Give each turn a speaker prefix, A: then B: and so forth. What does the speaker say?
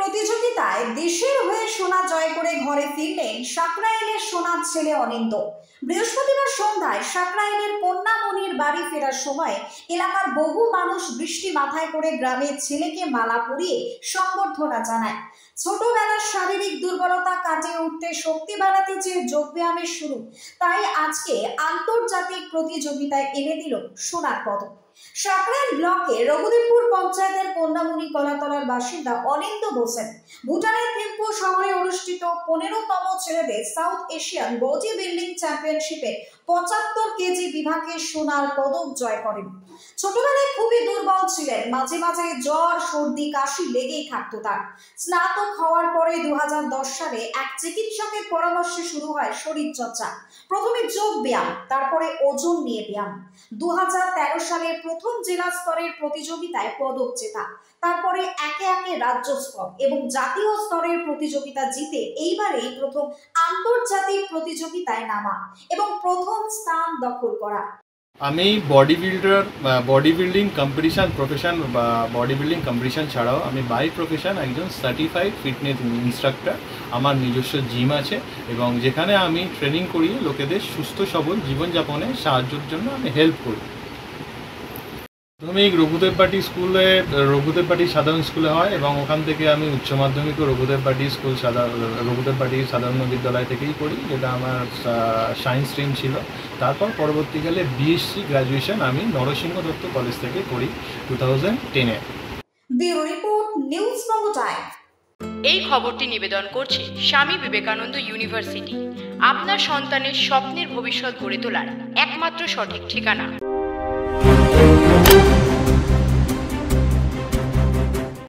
A: প্রতিযোগিতায় দেশের হয়ে সোনা জয় করে ঘরে ফিরলেন সাকরাইলের সোনার ছেলে অনিন্দ। বৃহস্পতিবার সন্ধ্যায় সাকরাইলের কন্যামণির বাড়ি ফেরার সময় এলাকার বহু মানুষ বৃষ্টি মাথায় করে গ্রামের ছেলেকে মালা পরিয়ে সংবর্ধনা জানায়। ছোটবেলার শারীরিক দুর্বলতা কাটিয়ে উঠতে শক্তি বাড়াতে যে যোগব্যায়ামের শুরু, তাই আজকে আন্তর্জাতিক প্রতিযোগিতায় এনে দিল সোনার পদক। সাকরাইল ব্লকে রঘুদেবপুর পঞ্চায়েতের কন্যামণি কলাতলার বাসিন্দা অনিন্দ হোসেন ভুটানের থিম্পু শহরে অনুষ্ঠিত 15তম ছেলেদের সাউথ এশিয়ান বডি বিল্ডিং চ্যাম্পিয়নশিপে 75 কেজি বিভাগে সোনার পদক জয় করেন। ছোটবেলায় খুবই দুর্বল ছিলেন, মাঝে মাঝে জ্বর সর্দি কাশি লেগেই থাকতো তার। স্নাতক হওয়ার পরে 2010 সালে এক চিকিৎসকের পরামর্শে শুরু হয় শরীর চর্চা। প্রথমে যোগ ব্যায়াম, তারপরে ওজন নিয়ে ব্যায়াম। 2013 সালে প্রথম জেলা স্তরের প্রতিযোগিতায় পদক জেতা, তারপরে একে একে রাজ্য স্তর এবং জাতীয় স্তরের প্রতিযোগিতা জিতে এইবারেই প্রথম আন্তর্জাতিক প্রতিযোগিতায় নামা এবং প্রথম স্থান দখল করা।
B: আমি বডি বিল্ডিং কম্পিটিশন ছাড়াও আমি বাই প্রফেশন একজন সার্টিফাইড ফিটনেস ইনস্ট্রাক্টর। আমার নিজস্ব জিম আছে এবং যেখানে আমি ট্রেনিং করি লোকেদের সুস্থ সবল জীবনযাপনে সাহায্যের জন্য আমি হেল্প করি। প্রাথমিক রঘুদেববাটি সাধারণ স্কুলে হয় এবং ওখান থেকে আমি উচ্চ মাধ্যমিকও রঘুদেববাটি সাধারণ বিদ্যালয় থেকেই করি, যেটা আমার সায়েন্স স্ট্রিম ছিল। তারপর পরবর্তীকালে বিএসসি গ্র্যাজুয়েশন আমি নরসিংহ দত্ত কলেজ থেকে করি 2010-এ।
A: ব্যুরো রিপোর্ট, নিউজ বঙ্গ টাইমস।
C: এই খবরটি নিবেদন করছে স্বামী বিবেকানন্দ ইউনিভার্সিটি, আপনার সন্তানের স্বপ্নের ভবিষ্যৎ গড়ে তোলার একমাত্র সঠিক ঠিকানা।